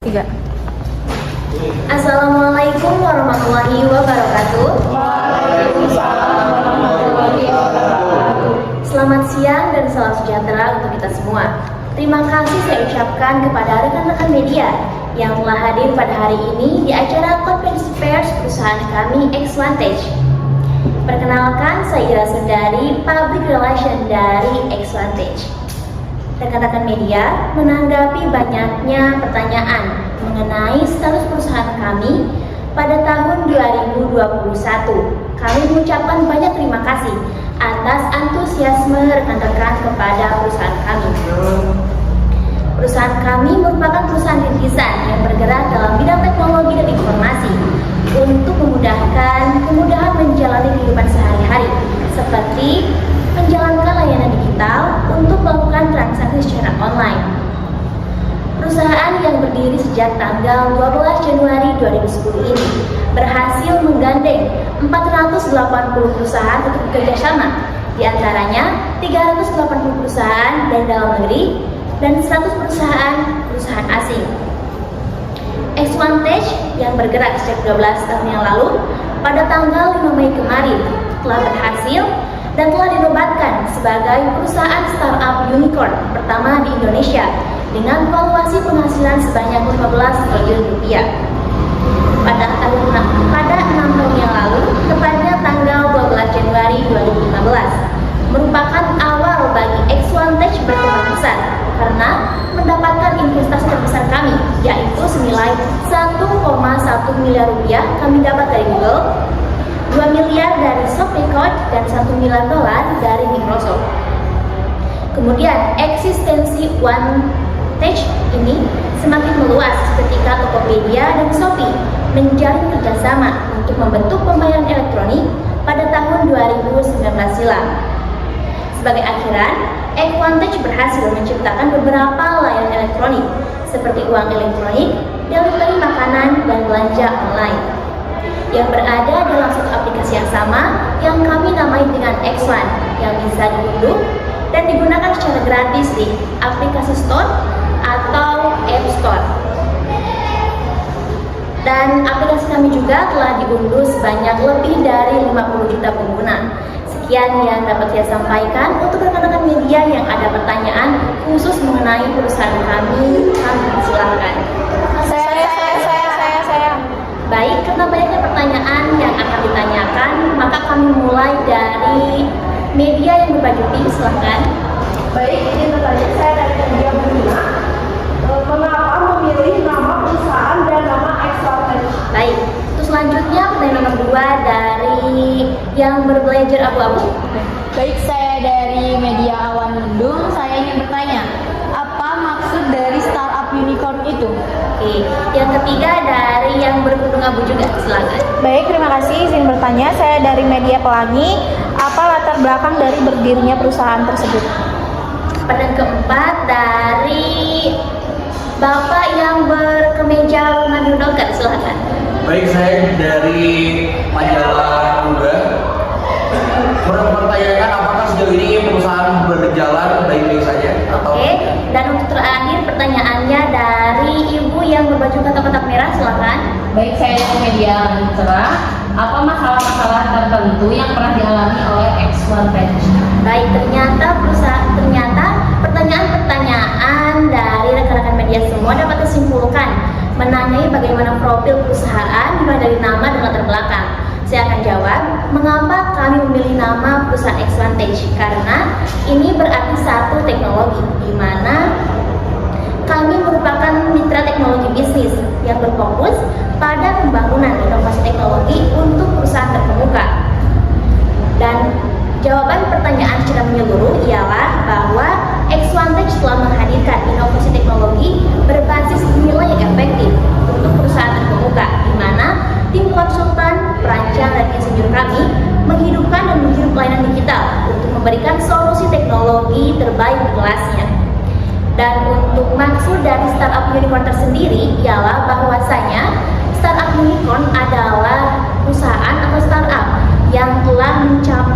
Tiga. Assalamualaikum warahmatullahi wabarakatuh. Waalaikumsalam warahmatullahi wabarakatuh. Selamat siang dan salam sejahtera untuk kita semua. Terima kasih saya ucapkan kepada rekan-rekan media yang telah hadir pada hari ini di acara konferensi pers perusahaan kami Xvantage. Perkenalkan, saya Ira Sundari, Public Relation dari Xvantage. Rekan-rekan media menanggapi banyaknya pertanyaan mengenai status perusahaan kami pada tahun 2021. Kami mengucapkan banyak terima kasih atas antusiasme rekan-rekan kepada perusahaan kami. Perusahaan kami merupakan perusahaan rintisan yang bergerak dalam bidang teknologi dan informasi untuk kemudahan menjalani kehidupan sehari-hari, seperti menjalankan layanan digital untuk melakukan transaksi secara online. Perusahaan yang berdiri sejak tanggal 12 Januari 2010 ini berhasil menggandeng 480 perusahaan untuk bekerjasama, di antaranya 380 perusahaan dari dalam negeri dan 100 perusahaan asing. Xvantage yang bergerak sejak 12 tahun yang lalu pada tanggal 5 Mei kemarin telah berhasil dan telah dinobatkan sebagai perusahaan startup unicorn pertama di Indonesia dengan valuasi penghasilan sebanyak 15 triliun rupiah. Pada 6 tahun yang lalu, tepatnya tanggal 12 Januari 2015, merupakan awal bagi Xvantage berkembang besar karena mendapatkan investasi terbesar kami, yaitu senilai 1,1 miliar rupiah kami dapat dari Google, 2 miliar dari SoftRecord, dan 1 miliar dolar dari Microsoft. Kemudian eksistensi Xvantage ini semakin meluas ketika Tokopedia dan Shopee menjalin kerjasama untuk membentuk pembayaran elektronik pada tahun 2019 silam. Sebagai akhiran, Xvantage berhasil menciptakan beberapa layanan elektronik seperti uang elektronik, delivery makanan, dan belanja online yang berada dalam satu aplikasi yang sama yang kami namai dengan X1, yang bisa diunduh dan digunakan secara gratis di aplikasi store atau App Store. Dan aplikasi kami juga telah diunduh sebanyak lebih dari 50 juta pengguna. Sekian yang dapat saya sampaikan. Untuk rekan-rekan media yang ada pertanyaan khusus mengenai perusahaan kami silakan. Saya. Baik, karena banyaknya pertanyaan yang akan ditanyakan, maka kami mulai dari media yang berbaju pink, silahkan. Baik, ini pertanyaan saya dari media Bunda. Mengapa memilih nama perusahaan dan nama Xvantage? Baik, terus selanjutnya pertanyaan nomor 2 dari yang berbelajar abu-abu. Baik, saya dari media Awan Mendung. Saya ingin bertanya, apa maksud dari startup unicorn itu? Oke, yang ketiga dari yang berkerudung abu juga, silakan. Baik, terima kasih. Izin bertanya, saya dari media Pelangi. Apa latar belakang dari berdirinya perusahaan tersebut? Pertanyaan keempat dari Bapak yang berkemeja warna biru doker, silakan. Baik, saya dari majalah Muda mempertanyakan apakah sejauh ini perusahaan berjalan baik-baik saja atau... Oke, dan untuk terakhir pertanyaannya dari Ibu yang berbaju kotak-kotak merah, silakan. Baik, saya dari media Cerah. Apa masalah-masalah tertentu yang pernah dialami oleh Xvantage? Baik, ternyata pertanyaan-pertanyaan dari rekan-rekan media semua dapat disimpulkan menanyai bagaimana profil perusahaan mulai dari nama dan latar belakang. Saya akan jawab mengapa kami memilih nama perusahaan Xvantage, karena ini berarti satu teknologi, di mana kami merupakan mitra teknologi bisnis yang berfokus pada pembangunan inovasi teknologi untuk perusahaan terkemuka. Dan jawaban pertanyaan secara menyeluruh ialah bahwa Xvantage telah menghadirkan inovasi teknologi berbasis nilai yang efektif untuk perusahaan terkemuka, di mana tim konsultan, perancang, dan insinyur kami menghidupkan dan menghirup layanan digital untuk memberikan solusi teknologi terbaik di kelasnya. Dan untuk maksud dari startup unicorn tersendiri ialah bahwasanya startup unicorn adalah perusahaan atau startup yang telah mencapai